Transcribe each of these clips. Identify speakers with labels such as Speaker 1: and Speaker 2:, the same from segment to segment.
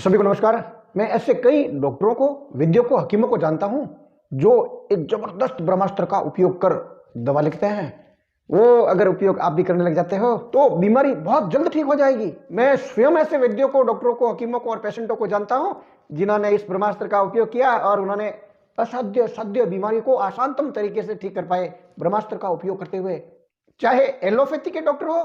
Speaker 1: सभी को नमस्कार। मैं ऐसे कई डॉक्टरों को, वैद्यों को, हकीमों को जानता हूं जो एक जबरदस्त ब्रह्मास्त्र का उपयोग कर दवा लिखते हैं। वो अगर उपयोग आप भी करने लग जाते हो तो बीमारी बहुत जल्द ठीक हो जाएगी। मैं स्वयं ऐसे वैद्यों को, डॉक्टरों को, हकीमों को और पेशेंटों को जानता हूं जिन्होंने इस ब्रह्मास्त्र का उपयोग किया और उन्होंने असाध्य साध्य बीमारी को आसानतम तरीके से ठीक कर पाए ब्रह्मास्त्र का उपयोग करते हुए। चाहे एलोपैथी के डॉक्टर हो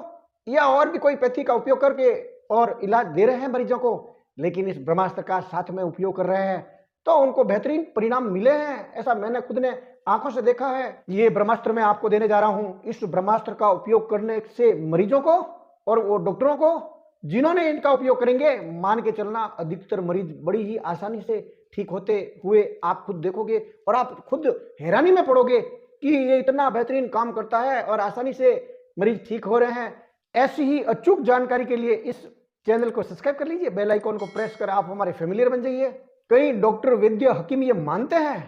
Speaker 1: या और भी कोई पैथी का उपयोग करके और इलाज दे रहे हैं मरीजों को, लेकिन इस ब्रह्मास्त्र का साथ में उपयोग कर रहे हैं तो उनको बेहतरीन परिणाम मिले हैं। ऐसा मैंने खुद ने आंखों से देखा है। ये ब्रह्मास्त्र मैं आपको देने जा रहा हूं। इस ब्रह्मास्त्र का उपयोग करने से मरीजों को और वो डॉक्टरों को जिन्होंने इनका उपयोग करेंगे, मान के चलना अधिकतर मरीज बड़ी ही आसानी से ठीक होते हुए आप खुद देखोगे और आप खुद हैरानी में पड़ोगे कि ये इतना बेहतरीन काम करता है और आसानी से मरीज ठीक हो रहे हैं। ऐसी ही अचूक जानकारी के लिए इस चैनल को सब्सक्राइब कर लीजिए, बेल आइकॉन को प्रेस कर आप हमारे फेमिलियर बन जाइए। कई डॉक्टर, वैद्य, हकीम ये मानते हैं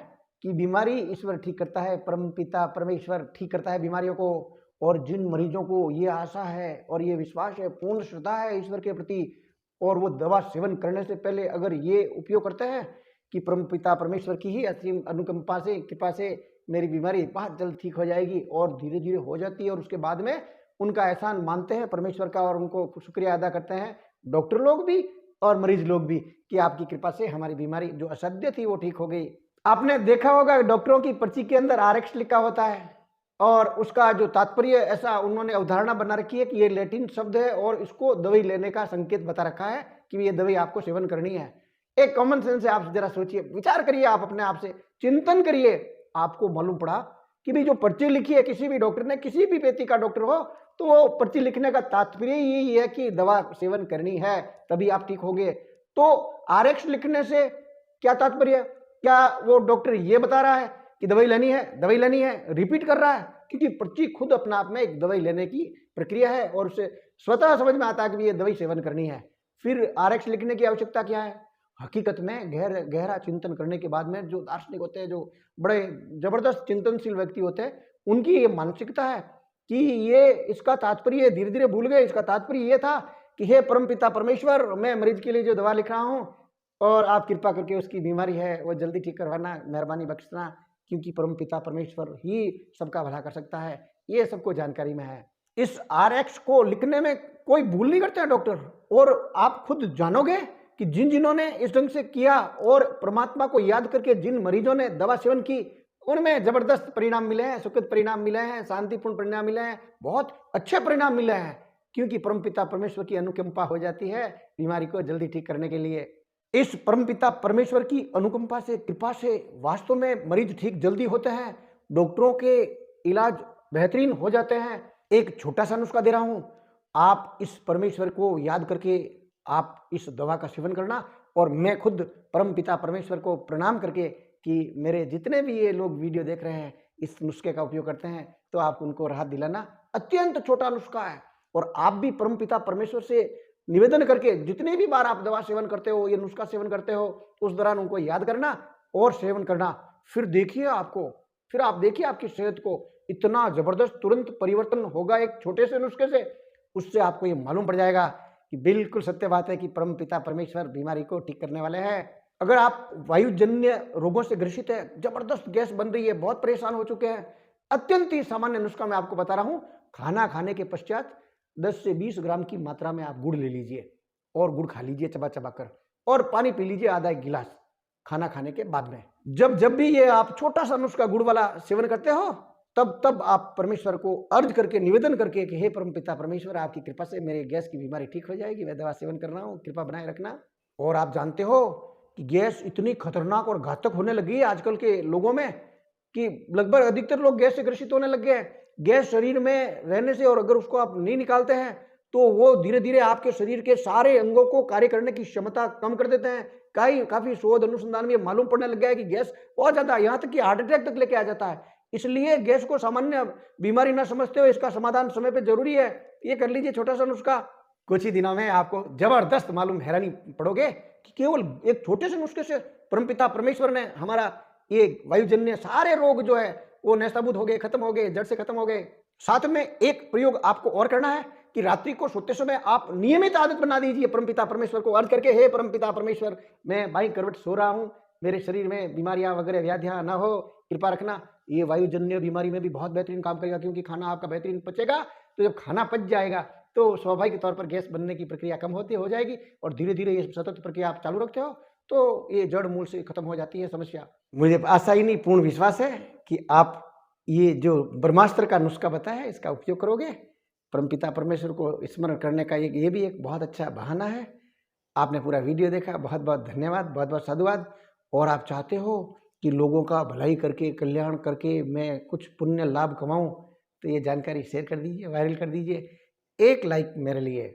Speaker 1: कि बीमारी ईश्वर ठीक करता है, परम पिता परमेश्वर ठीक करता है बीमारियों को। और जिन मरीजों को ये आशा है और ये विश्वास है, पूर्ण श्रद्धा है ईश्वर के प्रति, और वो दवा सेवन करने से पहले अगर ये उपयोग करते हैं कि परम पिता परमेश्वर की ही असीम अनुकंपा से, कृपा से मेरी बीमारी बहुत जल्द ठीक हो जाएगी, और धीरे धीरे हो जाती है। और उसके बाद में उनका एहसान मानते हैं परमेश्वर का और उनको शुक्रिया अदा करते हैं डॉक्टर लोग भी और मरीज लोग भी कि आपकी कृपा से हमारी बीमारी जो असाध्य थी वो ठीक हो गई। आपने देखा होगा डॉक्टरों की पर्ची के अंदर आरएक्स लिखा होता है और उसका जो तात्पर्य, ऐसा उन्होंने अवधारणा बना रखी है कि ये लैटिन शब्द है और इसको दवाई लेने का संकेत बता रखा है कि ये दवाई आपको सेवन करनी है। एक कॉमन सेंस से आप जरा सोचिए, विचार करिए, आप अपने आप से चिंतन करिए। आपको मालूम पड़ा कि भी जो पर्ची लिखी है किसी भी डॉक्टर ने, किसी भी व्यक्ति का डॉक्टर हो, तो वो पर्ची लिखने का तात्पर्य यही है कि दवा सेवन करनी है तभी आप ठीक होगे। तो आरएक्स लिखने से क्या तात्पर्य? क्या वो डॉक्टर ये बता रहा है कि दवाई लेनी है, दवाई लेनी है, रिपीट कर रहा है? क्योंकि पर्ची खुद अपने आप में एक दवाई लेने की प्रक्रिया है और उसे स्वतः समझ में आता है कि ये दवाई सेवन करनी है। फिर आरएक्स लिखने की आवश्यकता क्या है? हकीकत में गहरा चिंतन करने के बाद में जो दार्शनिक होते हैं, जो बड़े जबरदस्त चिंतनशील व्यक्ति होते हैं, उनकी ये मानसिकता है कि ये इसका तात्पर्य धीरे धीरे भूल गए। इसका तात्पर्य ये था कि हे परमपिता परमेश्वर, मैं मरीज के लिए जो दवा लिख रहा हूँ और आप कृपा करके उसकी बीमारी है वो जल्दी ठीक करवाना, मेहरबानी बख्शना, क्योंकि परमपिता परमेश्वर ही सबका भला कर सकता है। ये सबको जानकारी में है। इस आरएक्स को लिखने में कोई भूल नहीं करते हैं डॉक्टर। और आप खुद जानोगे कि जिन्होंने इस ढंग से किया और परमात्मा को याद करके जिन मरीजों ने दवा सेवन की, उनमें जबरदस्त परिणाम मिले हैं, सुखद परिणाम मिले हैं, शांतिपूर्ण परिणाम मिले हैं, बहुत अच्छे परिणाम मिले हैं, क्योंकि परमपिता परमेश्वर की अनुकंपा हो जाती है बीमारी को जल्दी ठीक करने के लिए। इस परमपिता परमेश्वर की अनुकंपा से, कृपा से वास्तव में मरीज ठीक जल्दी होते हैं, डॉक्टरों के इलाज बेहतरीन हो जाते हैं। एक छोटा सा नुस्खा दे रहा हूं, आप इस परमेश्वर को याद करके आप इस दवा का सेवन करना, और मैं खुद परमपिता परमेश्वर को प्रणाम करके कि मेरे जितने भी ये लोग वीडियो देख रहे हैं इस नुस्खे का उपयोग करते हैं तो आप उनको राहत दिलाना। अत्यंत छोटा नुस्खा है और आप भी परमपिता परमेश्वर से निवेदन करके जितनी भी बार आप दवा सेवन करते हो, ये नुस्खा सेवन करते हो, उस दौरान उनको याद करना और सेवन करना। फिर देखिए आप देखिए आपकी सेहत को इतना जबरदस्त तुरंत परिवर्तन होगा एक छोटे से नुस्खे से। उससे आपको ये मालूम पड़ जाएगा कि बिल्कुल सत्य बात है कि परमपिता परमेश्वर बीमारी को ठीक करने वाले हैं। अगर आप वायुजन्य रोगों से ग्रसित है, जबरदस्त गैस बन रही है, बहुत परेशान हो चुके हैं, अत्यंत ही सामान्य नुस्खा मैं आपको बता रहा हूं। खाना खाने के पश्चात 10 से 20 ग्राम की मात्रा में आप गुड़ ले लीजिए और गुड़ खा लीजिए चबा चबा कर, और पानी पी लीजिए आधा एक गिलास खाना खाने के बाद में। जब भी ये आप छोटा सा नुस्खा गुड़ वाला सेवन करते हो, तब आप परमेश्वर को अर्ज करके, निवेदन करके कि हे परमपिता परमेश्वर, आपकी कृपा से मेरे गैस की बीमारी ठीक हो जाएगी, मैं दवा सेवन कर रहा हूँ, कृपा बनाए रखना। और आप जानते हो कि गैस इतनी खतरनाक और घातक होने लगी है आजकल के लोगों में कि लगभग अधिकतर लोग गैस से ग्रसित होने लग गए हैं। गैस शरीर में रहने से, और अगर उसको आप नहीं निकालते हैं तो वो धीरे धीरे आपके शरीर के सारे अंगों को कार्य करने की क्षमता कम कर देते हैं। काफी शोध अनुसंधान में मालूम पड़ने लग गया है कि गैस बहुत ज्यादा, यहाँ तक कि हार्ट अटैक तक लेके आ जाता है। इसलिए गैस को सामान्य बीमारी ना समझते हो, इसका समाधान समय पे जरूरी है। ये कर लीजिए छोटा सा नुस्खा, कुछ ही दिनों में आपको जबरदस्त मालूम, हैरानी पड़ोगे कि केवल एक छोटे से नुस्खे से परमपिता परमेश्वर ने हमारा ये वायुजन्य सारे रोग जो है वो नष्ट हो गए, खत्म हो गए, जड़ से खत्म हो गए। साथ में एक प्रयोग आपको और करना है कि रात्रि को सोते समय आप नियमित आदत बना दीजिए परमपिता परमेश्वर को अर्ज करके, हे परमपिता परमेश्वर, मैं बाईं करवट सो रहा हूँ, मेरे शरीर में बीमारियां वगैरह व्याधियां ना हो, कृपा रखना। ये वायुजन्य बीमारी में भी बहुत बेहतरीन काम करेगा, क्योंकि खाना आपका बेहतरीन पचेगा। तो जब खाना पच जाएगा तो स्वाभाविक तौर पर गैस बनने की प्रक्रिया कम होती हो जाएगी, और धीरे धीरे ये सतत प्रक्रिया आप चालू रखते हो तो ये जड़ मूल से खत्म हो जाती है समस्या। मुझे आशा ही नहीं, पूर्ण विश्वास है कि आप ये जो ब्रह्मास्त्र का नुस्खा बताया है इसका उपयोग करोगे। परमपिता परमेश्वर को स्मरण करने का ये भी एक बहुत अच्छा बहाना है। आपने पूरा वीडियो देखा, बहुत बहुत धन्यवाद, बहुत बहुत साधुवाद। और आप चाहते हो कि लोगों का भलाई करके, कल्याण करके मैं कुछ पुण्य लाभ कमाऊं, तो ये जानकारी शेयर कर दीजिए, वायरल कर दीजिए। एक लाइक मेरे लिए